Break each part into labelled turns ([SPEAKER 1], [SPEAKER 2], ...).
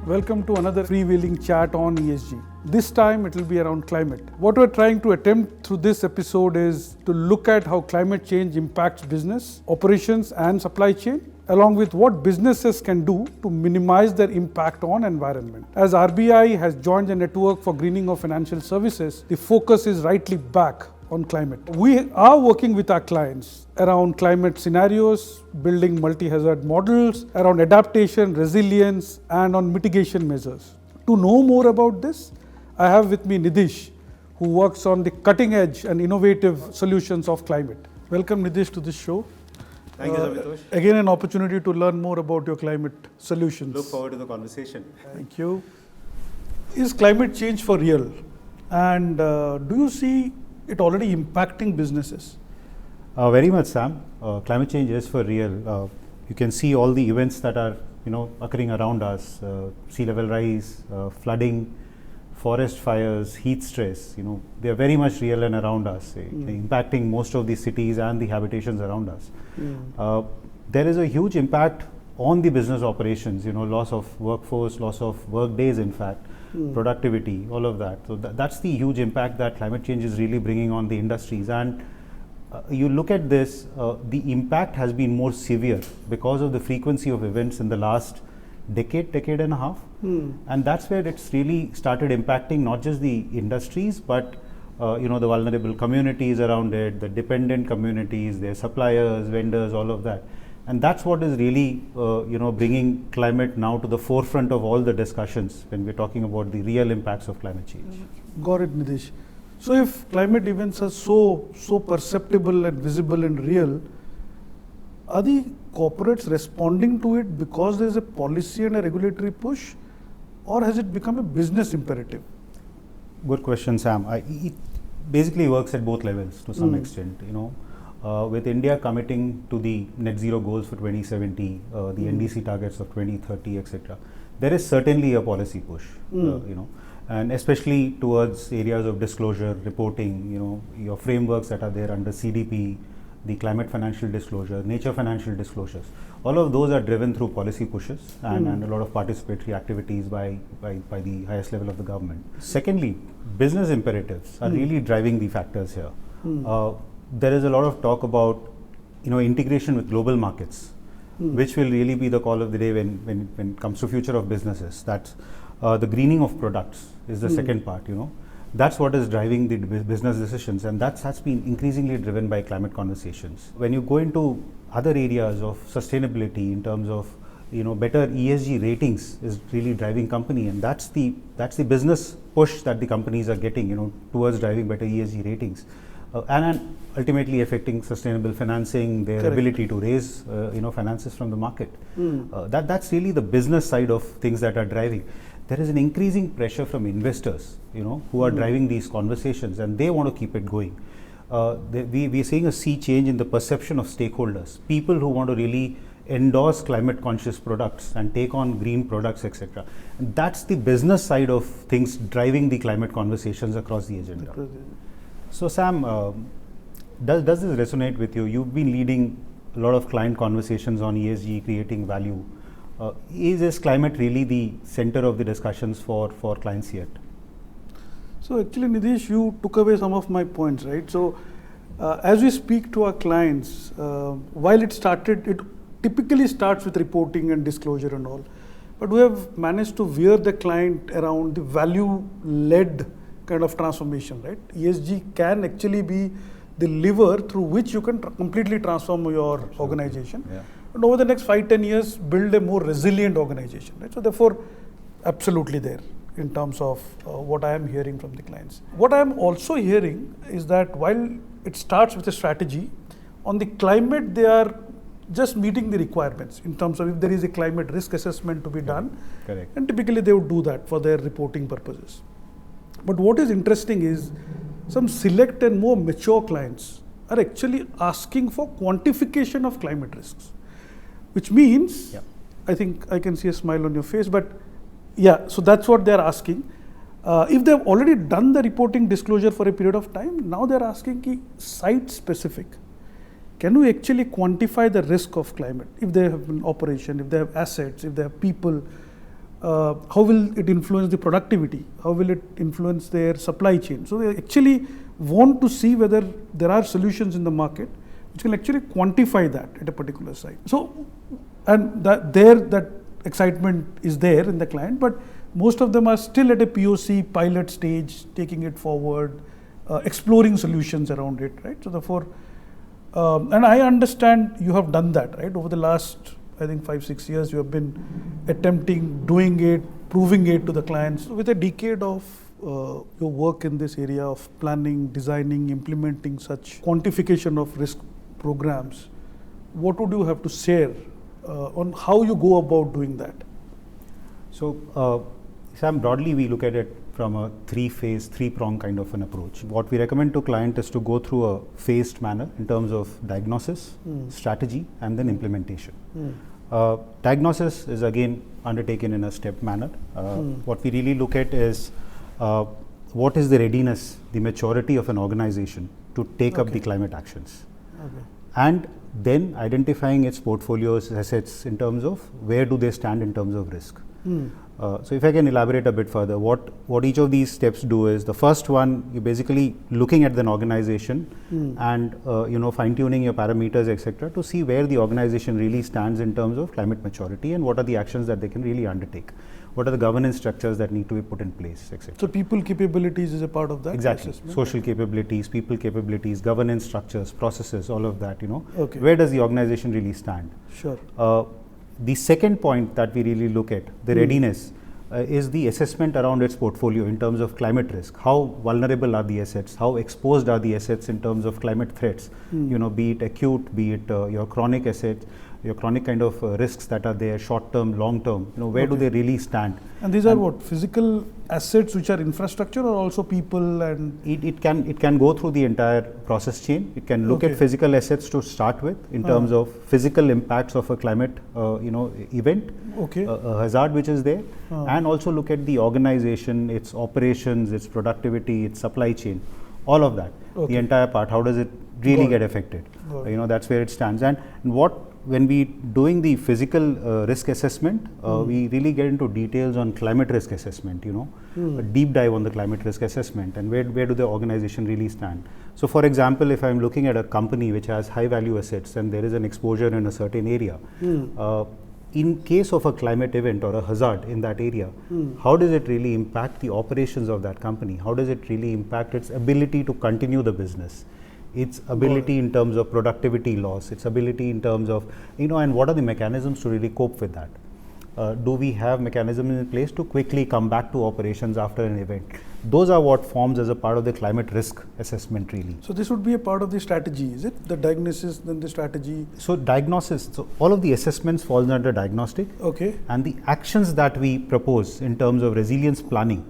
[SPEAKER 1] Welcome to another freewheeling chat on ESG. This time it will be around climate. What we're trying to attempt through this episode is to look at how climate change impacts business, operations and supply chain, along with what businesses can do to minimize their impact on environment. As RBI has joined the network for greening of financial services, the focus is rightly back on climate. We are working with our clients around climate scenarios, building multi-hazard models, around adaptation, resilience, and on mitigation measures. To know more about this, I have with me Nidish, who works on the cutting edge and innovative solutions of climate. Welcome Nidish to this show.
[SPEAKER 2] Thank you, Sambitosh.
[SPEAKER 1] Again, an opportunity to learn more about your climate solutions.
[SPEAKER 2] Look forward to the conversation.
[SPEAKER 1] Thank you. Is climate change for real? And do you see it already impacting businesses?
[SPEAKER 2] Very much, Sam. Climate change is for real. You can see all the events that are, occurring around us: sea level rise, flooding, forest fires, heat stress. They are very much real and around us, impacting most of the cities and the habitations around us. There is a huge impact on the business operations. Loss of workforce, loss of work days, in fact. Productivity, all of that. So that's the huge impact that climate change is really bringing on the industries. And you look at this, the impact has been more severe because of the frequency of events in the last decade and a half. And that's where it's really started impacting not just the industries, but the vulnerable communities around it, the dependent communities, their suppliers, vendors, all of that. And that's what is really, bringing climate now to the forefront of all the discussions when we're talking about the real impacts of climate change.
[SPEAKER 1] Got it, Nidish. So if climate events are so perceptible and visible and real, are the corporates responding to it because there's a policy and a regulatory push, or has it become a business imperative?
[SPEAKER 2] Good question, Sam. It basically works at both levels to some extent, with India committing to the net zero goals for 2070, the NDC targets of 2030, etc. There is certainly a policy push, and especially towards areas of disclosure, reporting, your frameworks that are there under CDP, the climate financial disclosure, nature financial disclosures. All of those are driven through policy pushes and a lot of participatory activities by the highest level of the government. Secondly, business imperatives are really driving the factors here. There is a lot of talk about integration with global markets, which will really be the call of the day when it comes to future of businesses. That's the greening of products is the second part. That's what is driving the business decisions, and that's been increasingly driven by climate conversations. When you go into other areas of sustainability in terms of better ESG ratings is really driving company, and that's the business push that the companies are getting towards driving better ESG ratings. And ultimately affecting sustainable financing, their
[SPEAKER 1] Correct.
[SPEAKER 2] ability to raise finances from the market. That's really the business side of things that are driving. There is an increasing pressure from investors, who are driving these conversations, and they want to keep it going. We're seeing a sea change in the perception of stakeholders, people who want to really endorse climate conscious products and take on green products, etc. And that's the business side of things driving the climate conversations across the agenda. So Sam, does this resonate with you? You've been leading a lot of client conversations on ESG, creating value. Is this climate really the center of the discussions for clients yet?
[SPEAKER 1] So actually, Nidish, you took away some of my points, right? So as we speak to our clients, while it typically starts with reporting and disclosure and all, but we have managed to veer the client around the value-led kind of transformation, right? ESG can actually be the lever through which you can completely transform your organization.
[SPEAKER 2] Yeah.
[SPEAKER 1] And over the next 5-10 years, build a more resilient organization, right? So therefore, absolutely there in terms of what I am hearing from the clients. What I am also hearing is that while it starts with a strategy, on the climate, they are just meeting the requirements in terms of if there is a climate risk assessment to be done.
[SPEAKER 2] Correct.
[SPEAKER 1] And typically they would do that for their reporting purposes. But what is interesting is some select and more mature clients are actually asking for quantification of climate risks, which means, I think I can see a smile on your face, but yeah, so that's what they're asking. If they've already done the reporting disclosure for a period of time, now they're asking site specific. Can we actually quantify the risk of climate? If they have an operation, if they have assets, if they have people, how will it influence the productivity? How will it influence their supply chain? So they actually want to see whether there are solutions in the market which can actually quantify that at a particular site. So, and that excitement is there in the client, but most of them are still at a POC pilot stage, taking it forward, exploring solutions around it, right? So therefore, and I understand you have done that, right? Over the last, I think 5-6 years, you have been attempting, doing it, proving it to the clients. With a decade of your work in this area of planning, designing, implementing such quantification of risk programs, what would you have to share on how you go about doing that?
[SPEAKER 2] So, Sam, broadly we look at it from a three-prong kind of an approach. What we recommend to client is to go through a phased manner in terms of diagnosis, strategy, and then implementation. Diagnosis is again undertaken in a step manner. What we really look at is what is the readiness, the maturity of an organization to take up the climate actions. And then identifying its portfolios, assets in terms of where do they stand in terms of risk. So if I can elaborate a bit further, what each of these steps do is, the first one, you're basically looking at an organization and fine-tuning your parameters, etc., to see where the organization really stands in terms of climate maturity and what are the actions that they can really undertake. What are the governance structures that need to be put in place, etc.
[SPEAKER 1] So people capabilities is a part of that?
[SPEAKER 2] Exactly. Assessment? Social capabilities, people capabilities, governance structures, processes, all of that, Where does the organization really stand?
[SPEAKER 1] Sure.
[SPEAKER 2] The second point that we really look at, the readiness, is the assessment around its portfolio in terms of climate risk. How vulnerable are the assets? How exposed are the assets in terms of climate threats? Be it acute, be it your chronic assets, your chronic kind of risks that are there, short term, long term. Where do they really stand?
[SPEAKER 1] And these are what, physical assets which are infrastructure, or also people? And
[SPEAKER 2] it can go through the entire process chain. It can look at physical assets to start with in terms of physical impacts of a climate event, a hazard which is there, and also look at the organization, its operations, its productivity, its supply chain, all of that, the entire part. How does it really get affected? That's where it stands. And when we doing the physical risk assessment, we really get into details on climate risk assessment, a deep dive on the climate risk assessment and where do the organization really stand. So for example, if I'm looking at a company which has high value assets and there is an exposure in a certain area, in case of a climate event or a hazard in that area, how does it really impact the operations of that company? How does it really impact its ability to continue the business? Its ability in terms of productivity loss, its ability in terms of, and what are the mechanisms to really cope with that? Do we have mechanisms in place to quickly come back to operations after an event? Those are what forms as a part of the climate risk assessment really.
[SPEAKER 1] So this would be a part of the strategy, is it? The diagnosis, then the strategy?
[SPEAKER 2] So diagnosis, so all of the assessments falls under diagnostic. And the actions that we propose in terms of resilience planning,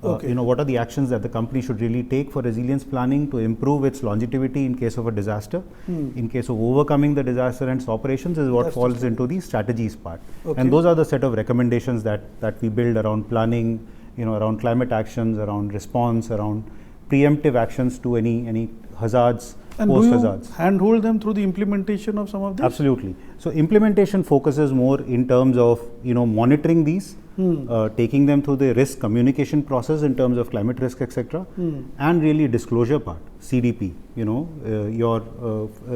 [SPEAKER 2] what are the actions that the company should really take for resilience planning to improve its longevity in case of a disaster, in case of overcoming the disaster and its operations, is what falls into the strategies part. And those are the set of recommendations that we build around planning, around climate actions, around response, around preemptive actions to any hazards,
[SPEAKER 1] and post-hazards. Do you handhold them through the implementation of some of these?
[SPEAKER 2] Absolutely. So implementation focuses more in terms of monitoring these, taking them through the risk communication process in terms of climate risk, etc., and really disclosure part, CDP. Your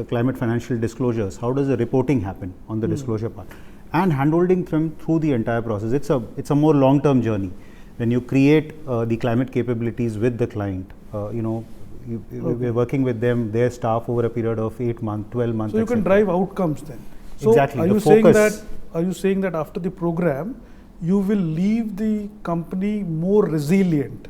[SPEAKER 2] climate financial disclosures. How does the reporting happen on the disclosure part, and handholding them through the entire process. It's a more long-term journey. When you create the climate capabilities with the client, we're working with them, their staff, over a period of 8 months, 12 months.
[SPEAKER 1] So you can drive outcomes then. So
[SPEAKER 2] exactly.
[SPEAKER 1] Are you saying that after the program, you will leave the company more resilient?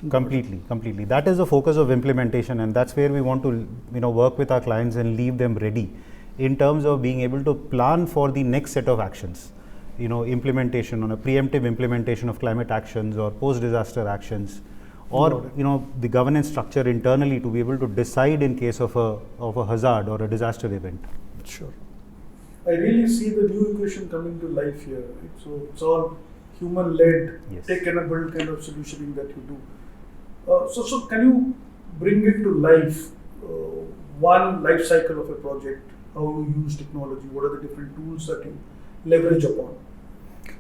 [SPEAKER 2] Completely. That is the focus of implementation, and that's where we want to work with our clients and leave them ready in terms of being able to plan for the next set of actions. Implementation on a preemptive implementation of climate actions or post-disaster actions, or the governance structure internally to be able to decide in case of a hazard or a disaster event.
[SPEAKER 1] Sure. I really see the new equation coming to life here. Right? So it's all human-led, tech-enabled kind of solutioning that you do. So can you bring it to life? One life cycle of a project, how you use technology, what are the different tools that you leverage upon?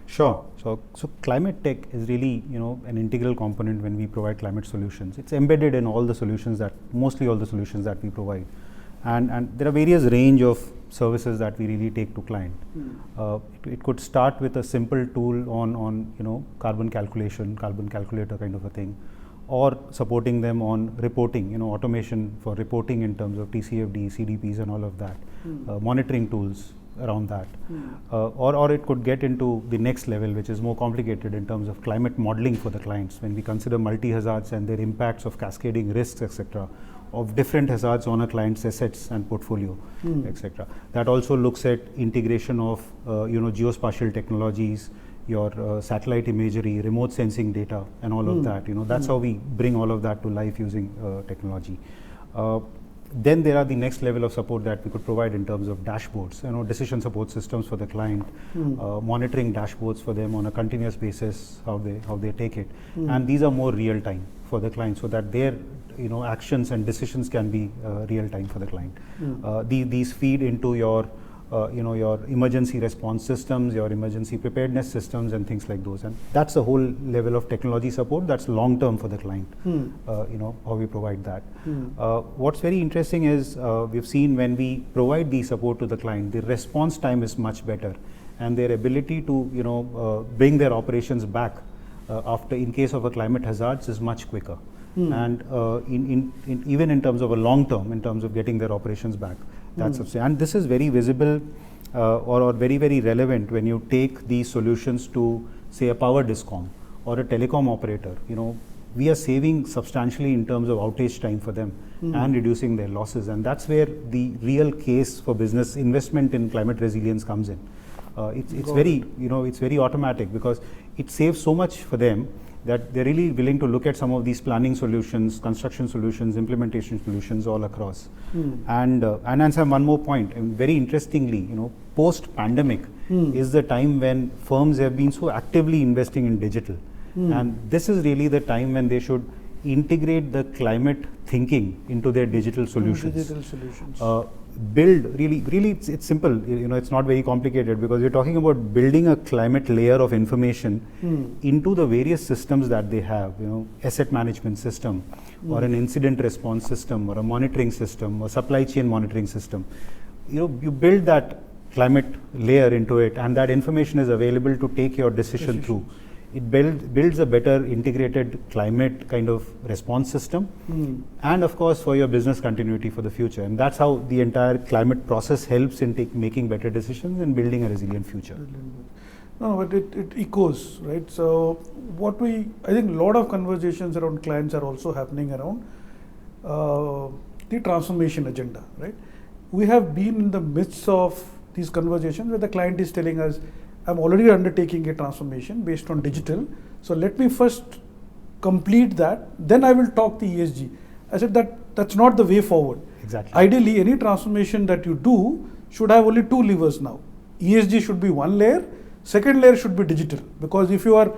[SPEAKER 2] Sure. So climate tech is really, an integral component when we provide climate solutions. It's embedded in mostly all the solutions that we provide. And there are various range of services that we really take to client. It could start with a simple tool on carbon calculator kind of a thing, or supporting them on reporting, automation for reporting in terms of TCFD, CDPs and all of that, monitoring tools around that. Or it could get into the next level, which is more complicated in terms of climate modeling for the clients, when we consider multi-hazards and their impacts of cascading risks, etc., of different hazards on a client's assets and portfolio, etc. That also looks at integration of geospatial technologies, your satellite imagery, remote sensing data, and all of that. That's how we bring all of that to life using technology. Then there are the next level of support that we could provide in terms of dashboards, decision support systems for the client, monitoring dashboards for them on a continuous basis, how they take it, and these are more real time for the client, so that their actions and decisions can be real time for the client. These feed into your emergency response systems, your emergency preparedness systems, and things like those. And that's a whole level of technology support that's long term for the client. How we provide that. What's very interesting is we've seen when we provide the support to the client, the response time is much better, and their ability to bring their operations back after, in case of a climate hazards, is much quicker. And even in terms of a long term, in terms of getting their operations back, that's and this is very visible or very, very relevant when you take these solutions to, say, a power discom or a telecom operator. We are saving substantially in terms of outage time for them and reducing their losses, and that's where the real case for business investment in climate resilience comes in. It's very automatic, because it saves so much for them that they're really willing to look at some of these planning solutions, construction solutions, implementation solutions all across. And answer one more point, and very interestingly, post-pandemic is the time when firms have been so actively investing in digital. And this is really the time when they should integrate the climate thinking into their digital solutions. Build really it's simple, it's not very complicated, because we're talking about building a climate layer of information into the various systems that they have, asset management system, or an incident response system, or a monitoring system, or supply chain monitoring system. You build that climate layer into it, and that information is available to take your decision through. It builds a better integrated climate kind of response system, and of course for your business continuity for the future. And that's how the entire climate process helps in making better decisions and building a resilient future.
[SPEAKER 1] No, but it echoes, right? So I think a lot of conversations around clients are also happening around the transformation agenda, right? We have been in the midst of these conversations where the client is telling us, I'm already undertaking a transformation based on digital, so let me first complete that, then I will talk the ESG. I said that's not the way forward.
[SPEAKER 2] Exactly.
[SPEAKER 1] Ideally, any transformation that you do should have only two levers now. ESG should be one layer, second layer should be digital, because if you are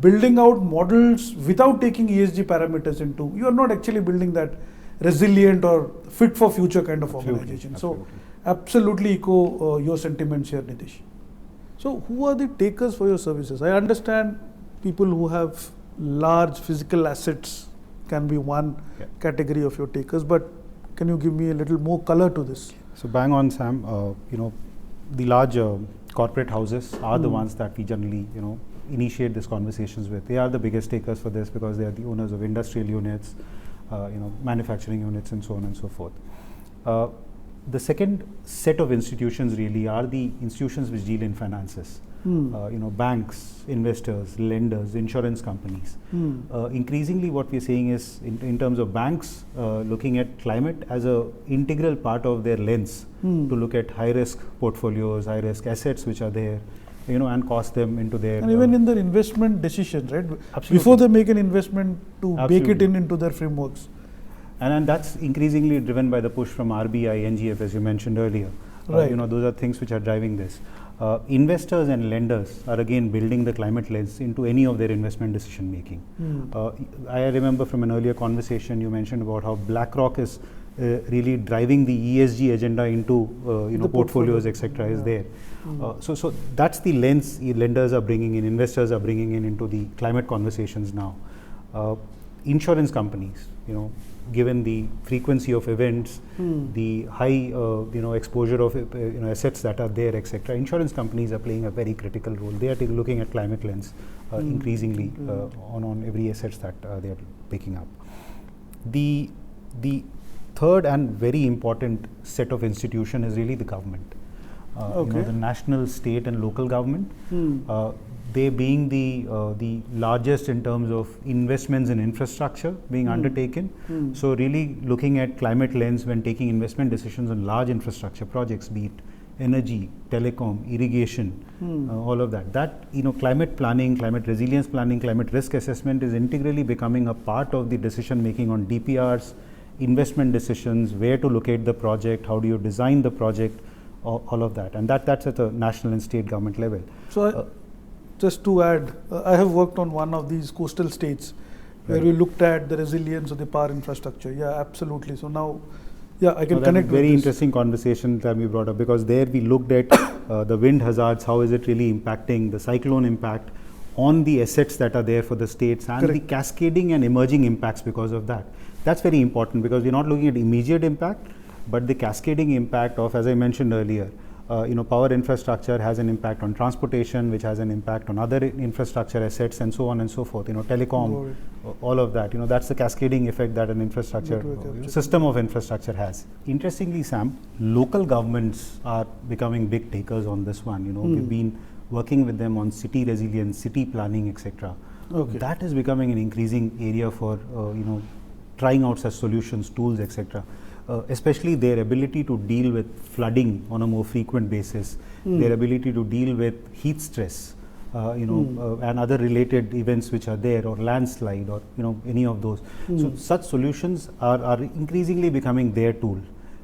[SPEAKER 1] building out models without taking ESG parameters into, you are not actually building that resilient or fit for future kind of organization. So absolutely echo your sentiments here, Nidish. So who are the takers for your services? I understand people who have large physical assets can be one category of your takers, but can you give me a little more color to this?
[SPEAKER 2] So bang on, Sam. The large corporate houses are the ones that we generally, initiate these conversations with. They are the biggest takers for this, because they are the owners of industrial units, manufacturing units, and so on and so forth. The second set of institutions really are the institutions which deal in finances. Banks, investors, lenders, insurance companies. Increasingly what we're seeing is, in terms of banks, looking at climate as an integral part of their lens to look at high-risk portfolios, high-risk assets which are there, and cost them into their...
[SPEAKER 1] And even in their investment decisions, right? Absolutely. Before they make an investment, to bake it into their frameworks.
[SPEAKER 2] And that's increasingly driven by the push from RBI, NGF, as you mentioned earlier.
[SPEAKER 1] Right.
[SPEAKER 2] Those are things which are driving this. Investors and lenders are again building the climate lens into any of their investment decision making. I remember from an earlier conversation you mentioned about how BlackRock is really driving the ESG agenda into
[SPEAKER 1] The
[SPEAKER 2] portfolios, etc. is there. So that's the lens lenders are bringing in, investors are bringing in into the climate conversations now. Insurance companies, given the frequency of events, the high exposure of assets that are there, etc. Insurance companies are playing a very critical role. They are looking at climate lens increasingly on every assets that they are picking up. The third and very important set of institution is really the government. The national, state, and local government. They being the largest in terms of investments in infrastructure being undertaken. So really looking at climate lens when taking investment decisions on large infrastructure projects, be it energy, telecom, irrigation, all of that. That climate planning, climate resilience planning, climate risk assessment is integrally becoming a part of the decision making on DPRs, investment decisions, where to locate the project, how do you design the project, all of that. And that's at the national and state government level.
[SPEAKER 1] So just to add, I have worked on one of these coastal states where we looked at the resilience of the power infrastructure. Yeah, absolutely. So now, I can connect with
[SPEAKER 2] very
[SPEAKER 1] this.
[SPEAKER 2] interesting conversation that we brought up, because there we looked at the wind hazards, how is it really impacting, the cyclone impact on the assets that are there for the states, and the cascading and emerging impacts because of that. That's very important, because we're not looking at immediate impact, but the cascading impact of, as I mentioned earlier, power infrastructure has an impact on transportation, which has an impact on other infrastructure assets, and so on and so forth. Telecom, all of that. That's the cascading effect that an infrastructure system of infrastructure has. Interestingly, Sam, local governments are becoming big takers on this one. We've been working with them on city resilience, city planning, etc. That is becoming an increasing area for trying out such solutions, tools, etc. Especially their ability to deal with flooding on a more frequent basis, their ability to deal with heat stress, and other related events which are there, or landslide, or any of those. So such solutions are increasingly becoming their tool.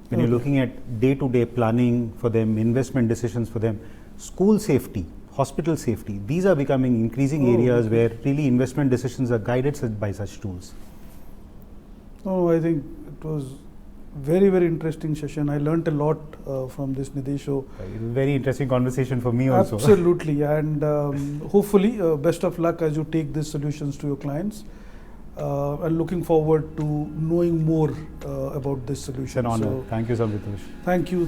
[SPEAKER 2] When you're looking at day-to-day planning for them, investment decisions for them, school safety, hospital safety, these are becoming increasing areas where really investment decisions are guided by such tools.
[SPEAKER 1] I think it was very, very interesting session. I learnt a lot from this, Nidish.
[SPEAKER 2] Very interesting conversation for me also.
[SPEAKER 1] Absolutely, and hopefully best of luck as you take these solutions to your clients. And looking forward to knowing more about this solution.
[SPEAKER 2] It's an honor. Thank you, Sambitosh.
[SPEAKER 1] Thank you.